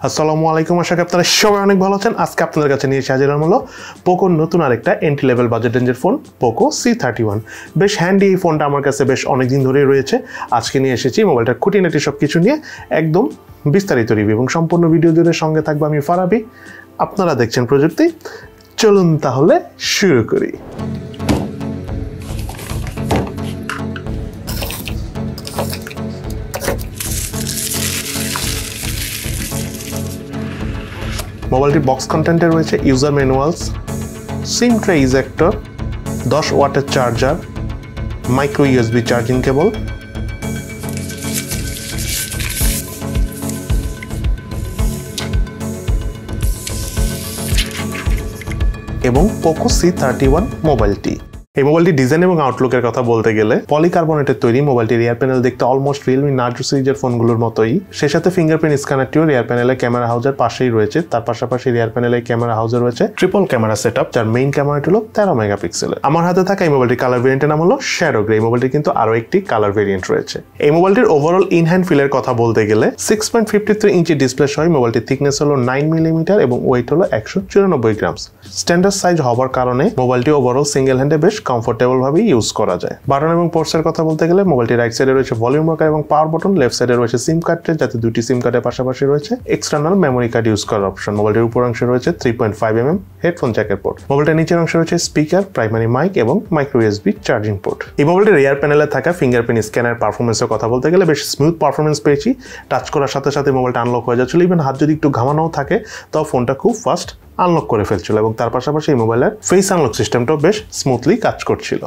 আসসালামু আলাইকুম, আশা করি আপনারা সবাই অনেক ভালো আছেন। আজকে আপনাদের কাছে নিয়ে এসে হাজির হলো পোকোর নতুন আরেকটা এন্ট্রি লেভেল বাজেট রেঞ্জের ফোন পোকো C31। বেশ হ্যান্ডি এই ফোনটা আমার কাছে বেশ অনেক দিন ধরেই রয়েছে। আজকে নিয়ে এসেছি মোবাইলটার খুঁটিনাটি সব কিছু নিয়ে একদম বিস্তারিত রিভিউ এবং সম্পূর্ণ ভিডিও জুড়ে সঙ্গে থাকবো আমি ফারাবি। আপনারা দেখছেন প্রযুক্তি। চলুন তাহলে শুরু করি। মোবাইলটির বক্স কন্টেন্টে রয়েছে ইউজার ম্যানুয়ালস, সিম ট্রে ইজেক্টর, 10 ওয়াটের charger, micro USB charging cable, এবং পোকো C31 মোবাইলটি। এই মোবাইলটি ডিজাইন এবং আউটলুকের কথা বলতে গেলে পলিকার্বনেটের তৈরি মোবাইলটির রিয়ার প্যানেল দেখতে অলমোস্ট রিয়েলমি নার্জো সিরিজের ফোনগুলোর মতোই। সেই সাথে ফিঙ্গারপ্রিন্ট স্ক্যানারটিও রিয়ার প্যানেলে ক্যামেরা হাউজের পাশেই রয়েছে। তার পাশাপাশি রিয়ার প্যানেলে ক্যামেরা হাউজে রয়েছে ট্রিপল ক্যামেরা সেটআপ, যার মেইন ক্যামেরাটি হলো 13 মেগাপিক্সেলের। আমার হাতে থাকা এই মোবাইলটির কালার ভেরিয়েন্টের নাম হলো শ্যাডো গ্রে। এই মোবাইলটি কিন্তু আরো একটি কালার ভেরিয়েন্ট রয়েছে। এই মোবাইলটির ওভারঅল ইন হ্যান্ড ফিলের কথা বলতে গেলে 6.53 ইঞ্চি ডিসপ্লে সহ মোবাইলটির থিকনেস হলো 9 মিলিমিটার এবং ওয়েট হলো 194 গ্রাম। স্ট্যান্ডার্ড সাইজ হওয়ার কারণে মোবাইলটি ওভারঅল সিঙ্গেল হ্যান্ডে বেশ কমফোর্টেবল ভাবে ইউজ করা যায়। বাটন এবং পোর্টসের কথা বলতে গেলে মোবাইলটি রাইট সাইডে রয়েছে ভলিউম রকার এবং পাওয়ার বাটন, লেফট সাইডে রয়েছে সিম কার্ড ট্রে, যাতে দুটি সিম কার্ডের পাশাপাশি রয়েছে এক্সটার্নাল মেমোরি কার্ড ইউজ করার অপশন। মোবাইলটির উপর অংশে রয়েছে 3.5mm হেডফোন জ্যাকের পোর্ট। মোবাইলটির নিচের অংশে রয়েছে স্পিকার, প্রাইমারি মাইক এবং মাইক্রো ইউএসবি চার্জিং পোর্ট। এই মোবাইলটির রিয়ার প্যানেলে থাকা ফিঙ্গারপ্রিন্ট স্ক্যানার পারফরমেন্সের কথা বলতে গেলে বেশ স্মুথ পারফরমেন্স পেয়েছি। টাচ করার সাথে সাথে মোবাইলটা আনলক হয়ে যাচ্ছিল। ইভেন হাত যদি একটু ঘামানোও থাকে তাও ফোনটা খুব ফাস্ট আনলক করে ফেলছিল এবং তার পাশাপাশি এই মোবাইলের ফেস আনলক সিস্টেমটাও বেশ স্মুথলি কাজ করছিল।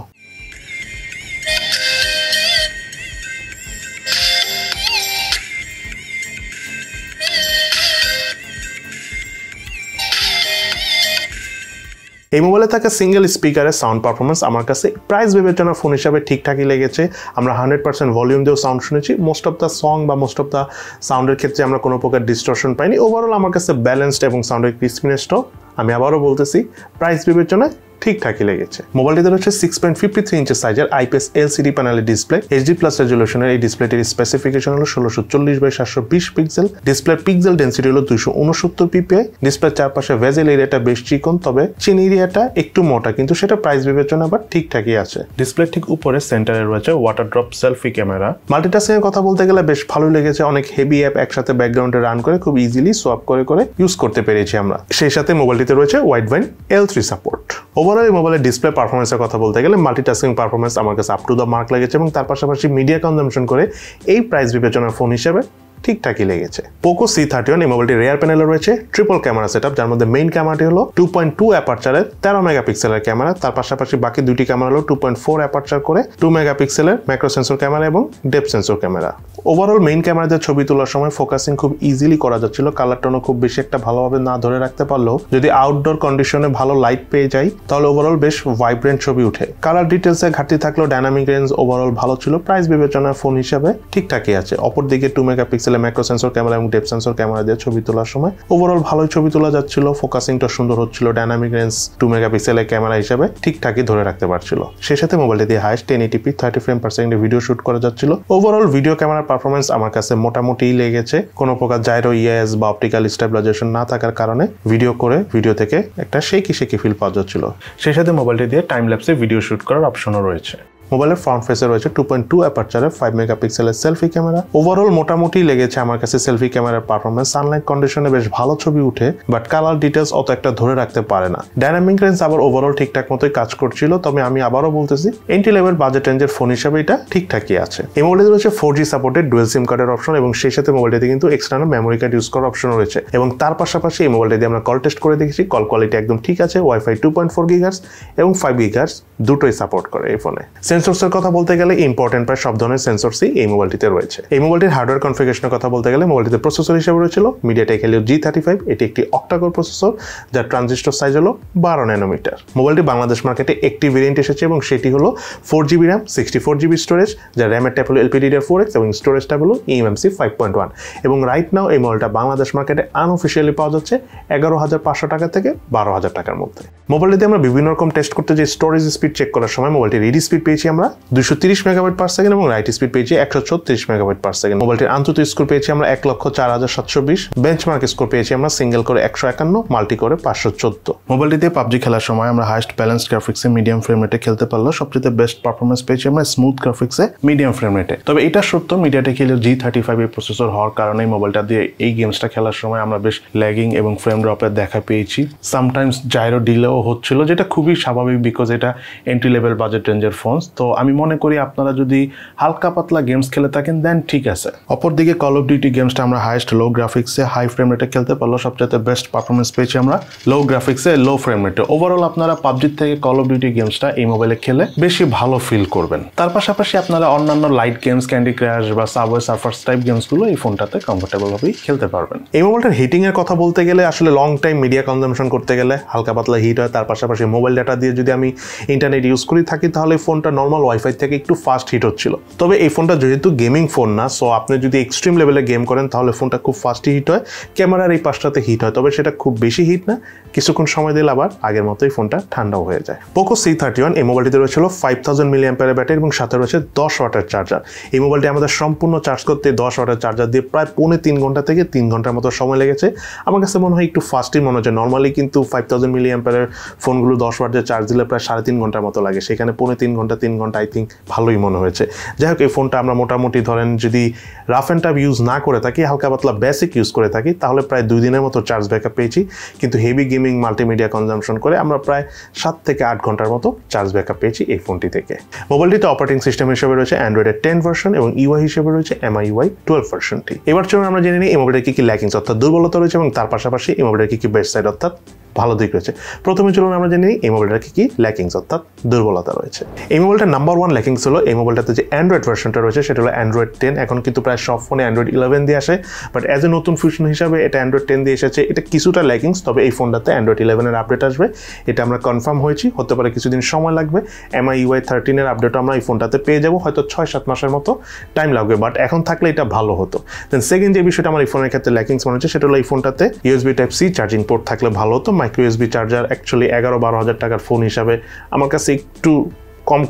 এই মোবাইলে থাকা সিঙ্গেল স্পিকারের সাউন্ড পারফরমেন্স আমার কাছে প্রাইস বিবেচনা ফোন হিসাবে ঠিকঠাকই লেগেছে। আমরা 100% ভলিউম দিয়েও সাউন্ড শুনেছি। মোস্ট অফ দ্য সং বা মোস্ট অফ দ্য সাউন্ডের ক্ষেত্রে আমরা কোনো প্রকার ডিস্টরশন পাইনি। ওভারঅল আমার কাছে ব্যালেন্সড এবং সাউন্ডের ক্রিসপিনেসটাও আমি আবারও বলতেছি প্রাইস বিবেচনায় ঠিকঠাকই লেগেছে। মোবাইলটিতে রয়েছে 6.53 ইঞ্চের সাইজের আইপিএস এলসিডি প্যানেলের ডিসপ্লে। এইচডি প্লাস রেজুলেশনের এই ডিসপ্লেটির স্পেসিফিকেশন হলো 1640x720 pixel. Display pixel density হলো 269 পিপিআই। ডিসপ্লের চারপাশে ভেজেল এরিয়াটা বেশ চিকন, তবে চিন এরিয়াটা একটু মোটা, কিন্তু সেটা প্রাইস বিবেচনা আবার ঠিকঠাকই আছে। ডিসপ্লে ঠিক উপরে সেন্টারে রয়েছে water drop selfie camera. Multitasking এর কথা বলতে গেলে বেশ ভালোই লেগেছে। অনেক হেভি অ্যাপ একসাথে ব্যাকগ্রাউন্ডে রান করে খুব ইজিলি সোয়াপ করে করে ইউজ করতে পেরেছি আমরা। সেই সাথে মোবাইলটিতে রয়েছে wide band L3 support. Overall এই মোবাইলের ডিসপ্লে পারফরমেন্সের কথা বলতে গেলে মাল্টিটাস্কিং পারফরমেন্স আমার কাছে আপ টু দ্য মার্ক লেগেছে এবং তার পাশাপাশি মিডিয়া কনজাম্পশন করে এই প্রাইস বিবেচনার ফোন হিসেবে ঠিকঠাকই লেগেছে। পোকো C31 এই মোবাইলটি রিয়ার প্যানেলে রয়েছে ট্রিপল ক্যামেরা সেটআপ, যার মধ্যে মেইন ক্যামেরাটি হলো 2.2 অ্যাপারচারের 13 মেগাপিক্সেলের ক্যামেরা। তার পাশাপাশি বাকি দুটি ক্যামেরা হলো 2.4 অ্যাপারচার করে 2 মেগাপিক্সেলের ম্যাক্রো সেন্সর ক্যামেরা এবং depth sensor camera. Overall main ক্যামেরাতে ছবি তোলার সময় ফোকাসিং খুব ইজিলি করা যাচ্ছিল। কালার টোনও খুব বেশি একটা ভালোভাবে না ধরে রাখতে পারলেও যদি আউটডোর কন্ডিশনে ভালো লাইট পেয়ে যাই তাহলে ওভারঅল বেশ ভাইব্রেন্ট ছবি উঠে। কালার ডিটেলসে ঘাটতি থাকলেও ডাইনামিক রেঞ্জ ওভারঅল ভালো ছিল। প্রাইস বিবেচনার ফোন হিসাবে ঠিকঠাকই আছে। অপরদিকে 2 মেগাপিক্সেলের ম্যাক্রো সেন্সর ক্যামেরা এবং ডেপথ সেন্সর ক্যামেরা দিয়ে ছবি তোলার সময় ওভারঅল ভালোই ছবি তোলা যাচ্ছিল। ফোকাসিংটা সুন্দর হচ্ছিল। ডাইনামিক রেঞ্জ 2 মেগাপিক্সেলের ক্যামেরা হিসেবে ঠিকঠাকই ধরে রাখতে পারছিল। সেই সাথে মোবাইলটি দিয়ে হাইস্ট 1080p 30 ফ্রেম পার সেকেন্ডে ভিডিও শুট করা যাচ্ছিল। ওভারঅল ভিডিও ক্যামেরার পারফরমেন্স আমার কাছে মোটামুটি লেগেছে। কোনো প্রকার জাইরো ইএস বা অপটিক্যাল স্টেবিলাইজেশন না থাকার কারণে ভিডিও থেকে একটা শেকি ফিল পাওয়া যাচ্ছিল। সেই সাথে মোবাইলটি দিয়ে টাইম ল্যাপসে ভিডিও শুট করার অপশনও রয়েছে। মোবাইলের ফ্রন্ট ফেসে রয়েছে 2.2 অ্যাপারচারের 5 মেগাপিক্সেলের সেলফি ক্যামেরা। ওভারঅল মোটামুটি লেগেছে আমার কাছে সেলফি ক্যামেরার পারফরমেন্স। সানলাইট কন্ডিশনে বেশ ভালো ছবি উঠে, বাট কালার ডিটেলস অত একটা ধরে রাখতে পারে না। ডাইনামিক রেঞ্জ আবার ওভারঅল ঠিকঠাক মতোই কাজ করছিল। তবে আমি আবারও বলতেছি এন্ট্রি লেভেল বাজেট রেঞ্জের ফোন হিসেবে এটা ঠিকঠাকই আছে। এই মোবাইলটিতে রয়েছে 4G সাপোর্টেড ডুয়েল সিম কার্ডের অপশন এবং সেই সাথে মোবাইলটিতে কিন্তু এক্সটার্নাল মেমোরি কার্ড ইউজ করার অপশন রয়েছে। এবং তার পাশাপাশি এই মোবাইলটি দিয়ে আমরা কল টেস্ট করে দেখেছি, কল কোয়ালিটি একদম ঠিক আছে। ওয়াইফাই 2.4 GHz এবং 5 GHz দুটোই সাপোর্ট করে এই ফোনে। সেন্সরসের কথা বলতে গেলে ইম্পর্টেন্ট প্রায় সব ধরনের সেন্সরসই এই মোবাইলটিতে রয়েছে। এই মোবাইলটির হার্ডওয়্যার কনফিগারেশনের কথা বলতে গেলে মোবাইলটিতে প্রসেসর হিসেবে রয়েছিল মিডিয়াটেক হেলিও G35। এটি একটি অক্টাকোর প্রসেসর, যার ট্রানজিস্টর সাইজ হলো 12 ন্যানোমিটার। মোবাইলটি বাংলাদেশ মার্কেটে একটি ভেরিয়েন্ট এসেছে এবং সেটি হলো 4GB RAM 64GB স্টোরেজ, যার র্যামের টাইপ হলো LPDDR4X এবং স্টোরেজ টাইপ হলো eMMC 5.1। এবং রাইট নাও এই মোবাইলটা বাংলাদেশ মার্কেটে আনঅফিসিয়ালি পাওয়া যাচ্ছে 11,500 টাকা থেকে 12,000 টাকার মধ্যে। মোবাইলটিতে আমরা বিভিন্ন রকম টেস্ট করতে যে স্টোরেজ স্পিড চেক করার সময় মোবাইলটি রিড স্পিড পেয়েছি আমরা 230 মেগাবাইট পার সেকেন্ড এবং রাইট স্পিড পেয়েছি 136 মেগাবাইট পার সেকেন্ড। মোবাইলটির আন্তরিক স্কোর পেয়েছি আমরা 1,04,720, বেঞ্চমার্ক স্কোর পেয়েছি আমরা সিঙ্গেল করে 151, মাল্টি করে 514। মোবাইলটিতে পাবজি খেলার সময় আমরা হাইস্ট ব্যালেন্স গ্রাফিক্সে মিডিয়াম ফ্রেম রেটে খেলতে পারলেও সবচেয়ে বেস্ট পারফরমেন্স পেয়েছি আমরা স্মুথ গ্রাফিক্সে মিডিয়াম ফ্রেম রেটে। তবে এটা সত্য, মিডিয়াটেক হিলিও G35 এর প্রসেসর হওয়ার কারণে মোবাইলটা দিয়ে এই গেমসটা খেলার সময় আমরা বেশ ল্যাগিং এবং ফ্রেম ড্রপের দেখা পেয়েছি। সামটাইমস জাইরো ডিলেও হচ্ছিল, যেটা খুবই স্বাভাবিক বিকজ এটা এন্ট্রি লেভেল বাজেট রেঞ্জের ফোন। তো আমি মনে করি আপনারা যদি হালকা পাতলা গেমস খেলে থাকেন দেন ঠিক আছে। অপরদিকে কল অফ ডিউটি গেমসটা আমরা হাইস্ট লো গ্রাফিক্সে হাই ফ্রেম রেটে খেলতে পারলো, সবচেয়ে বেস্ট পারফরমেন্স পেয়েছি আমরা লো গ্রাফিক্সে লো ফ্রেম রেটে। ওভারঅল আপনারা পাবজির থেকে কল অফ ডিউটি গেমসটা এই মোবাইলে খেলে বেশি ভালো ফিল করবেন। তার পাশাপাশি আপনারা অন্যান্য লাইট গেমস, ক্যান্ডি ক্রাশ বা সাবওয়ে সার্ফার্স টাইপ গেমসগুলো এই ফোনটাতে কমফোর্টেবল ভাবেই খেলতে পারবেন। এই মোবাইলটার হিটিং এর কথা বলতে গেলে আসলে লং টাইম মিডিয়া কনজাম্পশন করতে গেলে হালকা পাতলা হিট হয়। তার পাশাপাশি মোবাইল ডাটা দিয়ে যদি আমি ইন্টারনেট ইউজ করি থাকি তাহলে ফোনটা নর্মাল ওয়াইফাই থেকে একটু ফাস্ট হিট হচ্ছিল। তবে এই ফোনটা যেহেতু গেমিং ফোন না, সো আপনি যদি এক্সট্রিম লেভেলে গেম করেন তাহলে ফোনটা খুব ফাস্ট হিট হয়, ক্যামেরার এই পাশটাতে হিট হয়, তবে সেটা খুব বেশি হিট না, কিছুক্ষণ সময় দিলে আবার আগের মতোই ফোনটা ঠান্ডাও হয়ে যায়। POCO C31 এই মোবাইলটিতে রয়েছিল 5000 mAh ব্যাটারি এবং সাথে রয়েছে 10 ওয়াটের চার্জার। এই মোবাইলটি আমাদের সম্পূর্ণ চার্জ করতে 10 ওয়াটের চার্জার দিয়ে প্রায় 3.5 ঘন্টা থেকে 3 ঘন্টার মতো সময় লেগেছে। আমার কাছে মনে হয় একটু ফাস্টই মনে হচ্ছে। নর্মালি কিন্তু 5000 mAh ফোনগুলো 10 ওয়াট দিয়ে চার্জ দিলে প্রায় 3.5 ঘন্টার মতো লাগে, সেখানে 3.5 ঘন্টা আই থিঙ্ক ভালোই মনে হয়েছে। যাই হোক, এই ফোনটা আমরা মোটামুটি ধরেন যদি রাফ অ্যান্ড টাফ ইউজ না করে থাকি, হালকা পাতলা বেসিক ইউজ করে থাকি, তাহলে প্রায় 2 দিনের মতো চার্জ ব্যাকআপ পেয়েছি। কিন্তু হেভি গেমিং মাল্টিমিডিয়া কনজাম্পশন করে আমরা প্রায় 7 থেকে 8 ঘন্টার মতো চার্জ ব্যাকআপ পেয়েছি এই ফোনটি থেকে। মোবাইলটিতে অপারেটিং সিস্টেম হিসেবে রয়েছে অ্যান্ড্রয়েডের 10 ভার্সন এবং ইউআই হিসেবে রয়েছে MIUI 12 ভার্সনটি। এবার চলুন আমরা জেনে নিই এই মোবাইলের কি ল্যাকিংস অর্থাৎ দুর্বলতা রয়েছে এবং তার পাশাপাশি এই মোবাইলের কি বেস্ট সাইড অর্থাৎ ভালো দিক রয়েছে। প্রথমে চলুন আমরা জেনে নিই এই মোবাইলটার কি ল্যাকিংস অর্থাৎ দুর্বলতা রয়েছে। এই মোবাইলটার নাম্বার 1 ল্যাকিংস হলো এই মোবাইলটাতে যে অ্যান্ড্রয়েড ভার্সনটা রয়েছে সেটা হলো অ্যান্ড্রয়েড 10। এখন কিন্তু প্রায় সব ফোনে অ্যান্ড্রয়েড 11 দিয়ে আসে, বাট অ্যাজ এ নতুন ফিউশন হিসাবে এটা অ্যান্ড্রয়েড 10 দিয়ে এসেছে। এটা কিছুটা ল্যাকিংস, তবে এই ফোনটাতে অ্যান্ড্রয়েড 11 এর আপডেট আসবে, এটা আমরা কনফার্ম হয়েছি। হতে পারে কিছুদিন সময় লাগবে, MIUI 13 এর আপডেট আমরা এই ফোনটাতে পেয়ে যাবো, হয়তো 6-7 মাসের মতো টাইম লাগবে, বাট এখন থাকলে এটা ভালো হতো। দেন সেকেন্ড যে বিষয়টা আমার এই ফোনের ক্ষেত্রে ল্যাকিংস মনে হচ্ছে সেটা হলো এই ফোনটাতে USB Type-C চার্জিং পোর্ট থাকলে ভালো হতো। মাইক্রো USB চার্জার অ্যাকচুয়ালি 11-12 হাজার টাকার ফোন হিসাবে আমার কাছে একটু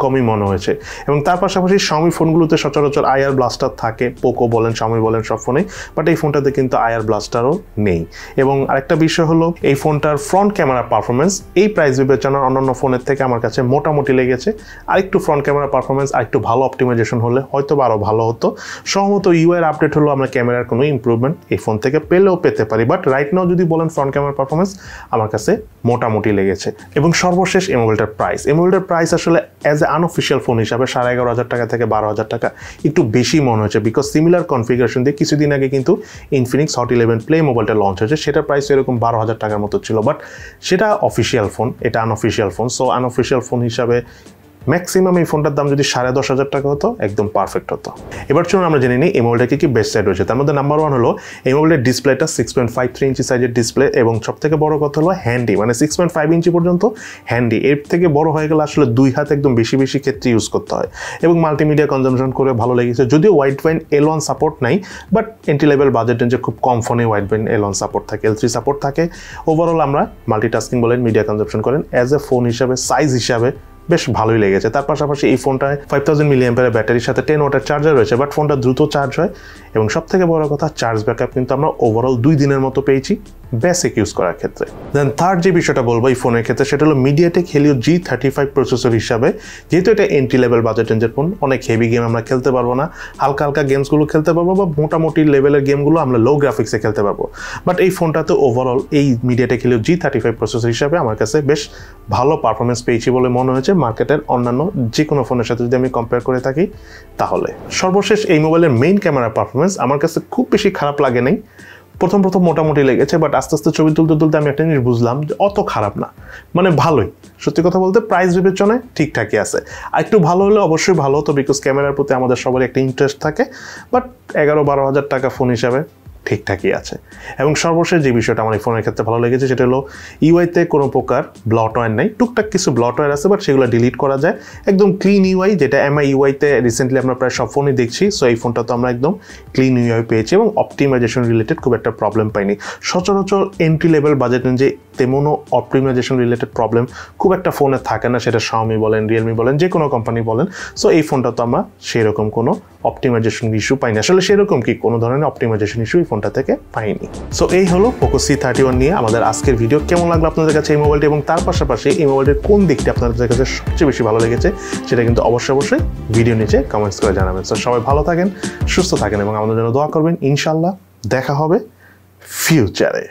কমই মনে হয়েছে। এবং তার পাশাপাশি Xiaomi ফোনগুলোতে সচরাচর IR ব্লাস্টার থাকে, পোকো বলেন Xiaomi বলেন সব ফোনে, বাট এই ফোনটাতে কিন্তু IR ব্লাস্টারও নেই। এবং আরেকটা বিষয় হলো এই ফোনটার ফ্রন্ট ক্যামেরা পারফরমেন্স এই প্রাইস বিবেচনার অন্যান্য ফোনের থেকে আমার কাছে মোটামুটি লেগেছে। আরেকটু ফ্রন্ট ক্যামেরা পারফরমেন্স আরেকটু ভালো অপটিমাইজেশন হলে হয়তো আরও ভালো হতো। সম্ভবত UI এর আপডেট হলো আমরা ক্যামেরার কোনো ইমপ্রুভমেন্ট এই ফোন থেকে পেলেও পেতে পারি, বাট রাইট নাও যদি বলেন ফ্রন্ট ক্যামেরা পারফরমেন্স আমার কাছে মোটামুটি লেগেছে। এবং সর্বশেষ এই মোবাইলটার প্রাইস। এই মোবাইলটার প্রাইস আসলে অ্যাজ এ আনঅফিসিয়াল ফোন হিসাবে 11,500 টাকা থেকে 12,000 টাকা একটু বেশি মনে হয়েছে, বিকজ সিমিলার কনফিগারেশন দিয়ে কিছুদিন আগে কিন্তু ইনফিনিক্স হট 11 প্লে মোবাইলটা লঞ্চ হয়েছে, সেটার প্রাইস এরকম 12,000 টাকার মতো ছিল, বাট সেটা অফিসিয়াল ফোন, এটা unofficial phone. So unofficial phone হিসাবে ম্যাক্সিমাম এই ফোনটার দাম যদি 10,500 টাকা হতো একদম পারফেক্ট হতো। এবার চলুন আমরা জেনে নিই এই মোবাইলটা কি বেস্ট সাইড রয়েছে। তার মধ্যে নাম্বার 1 হলো এই মোবাইলের ডিসপ্লেটা 6.53 ইঞ্চি সাইজের ডিসপ্লে, এবং সব থেকে বড় কথা হলো হ্যান্ডি, মানে 6.5 ইঞ্চি পর্যন্ত হ্যান্ডি। এর থেকে বড় হয়ে গেলে আসলে 2 হাত একদম বেশি ক্ষেত্রে ইউজ করতে হয়, এবং মাল্টিমিডিয়া কনজাম্পশন করে ভালো লেগেছে। যদিও ওয়াইড ব্যান্ড L1 সাপোর্ট নাই, বাট এন্ট্রি লেভেল বাজেট রেঞ্জে খুব কম ফোনে ওয়াইড ব্যান্ড L1 সাপোর্ট থাকে, L3 সাপোর্ট থাকে। ওভারঅল আমরা মাল্টিটাস্কিং বলেন, মিডিয়া কনজাম্পশন করেন, অ্যাজ এ ফোন হিসাবে সাইজ হিসাবে বেশ ভালোই লেগেছে। তার পাশাপাশি এই ফোনটায় 5000 mAh ব্যাটারির সাথে 10 ওয়াটের চার্জার রয়েছে, বাট ফোনটা দ্রুত চার্জ হয়, এবং সব থেকে বড় কথা চার্জ ব্যাকআপ কিন্তু আমরা ওভারঅল 2 দিনের মতো পেয়েছি বেসিক ইউজ করার ক্ষেত্রে। দেন থার্ড যে বিষয়টা বলবো এই ফোনের ক্ষেত্রে সেটা হলো মিডিয়াটেক হেলিও G35 প্রসেসর হিসাবে। যেহেতু এটা এন্ট্রি লেভেল বাজেট রেঞ্জের ফোন, অনেক হেভি গেম আমরা খেলতে পারবো না, হালকা গেমসগুলো খেলতে পারবো, বা মোটামুটি লেভেলের গেমগুলো আমরা লো গ্রাফিক্সে খেলতে পারবো। বাট এই ফোনটাতে ওভারঅল এই মিডিয়াটেক হেলিও G35 প্রসেসর হিসাবে আমার কাছে বেশ ভালো পারফরমেন্স পেয়েছি বলে মনে হয়েছে মার্কেটের অন্যান্য যে কোনো ফোনের সাথে যদি আমি কম্পেয়ার করে থাকি তাহলে। সর্বশেষ এই মোবাইলের মেইন ক্যামেরা পারফরমেন্স আমার কাছে খুব বেশি খারাপ লাগে নাই। প্রথম মোটামুটি লেগেছে, বাট আস্তে আস্তে ছবি তুলতে আমি একটা জিনিস বুঝলাম যে অত খারাপ না, মানে ভালোই। সত্যি কথা বলতে প্রাইস বিবেচনায় ঠিকঠাকই আছে, আর একটু ভালো হলে অবশ্যই ভালো হতো, বিকজ ক্যামেরার প্রতি আমাদের সবারই একটা ইন্টারেস্ট থাকে। বাট 11-12 হাজার টাকা ফোন হিসাবে ঠিকঠাকই আছে। এবং সর্বশেষ যে বিষয়টা আমার এই ফোনের ক্ষেত্রে ভালো লেগেছে সেটা হলো ইউআইতে কোনো প্রকার ব্লটওয়্যার নাই, টুকটাক কিছু ব্লটওয়্যার আছে বাট সেগুলো ডিলিট করা যায়। একদম ক্লিন ইউআই, যেটা এমআই ইউআইতে রিসেন্টলি আমরা প্রায় সব ফোনই দেখছি। সো এই ফোনটা তো আমরা একদম ক্লিন ইউআই পেয়েছি এবং অপটিমাইজেশন রিলেটেড খুব একটা প্রবলেম পাইনি। সচরাচর এন্ট্রি লেভেল বাজেট যে তেমনও অপটিমাইজেশন রিলেটেড প্রবলেম খুব একটা ফোনে থাকে না, সেটা শাওমি বলেন, রিয়েলমি বলেন, যে কোনো কোম্পানি বলেন। সো এই ফোনটা তো আমরা সেরকম কোনো অপটিমাইজেশন ইস্যু পাইনি, আসলে সেরকম কি কোনো ধরনের অপটিমাইজেশন ইস্যু এই ফোনটা থেকে পাইনি। সো এই হলো POCO C31 নিয়ে আমাদের আজকের ভিডিও। কেমন লাগলো আপনাদের কাছে এই মোবাইলটি, এবং তার পাশাপাশি এই মোবাইলটির কোন দিকটি আপনাদের কাছে সবচেয়ে বেশি ভালো লেগেছে সেটা কিন্তু অবশ্যই ভিডিও নিচে কমেন্টস করে জানাবেন। সো সবাই ভালো থাকেন, সুস্থ থাকেন এবং আমাদের জন্য দোয়া করবেন। ইনশাআল্লাহ দেখা হবে ফিউচারে।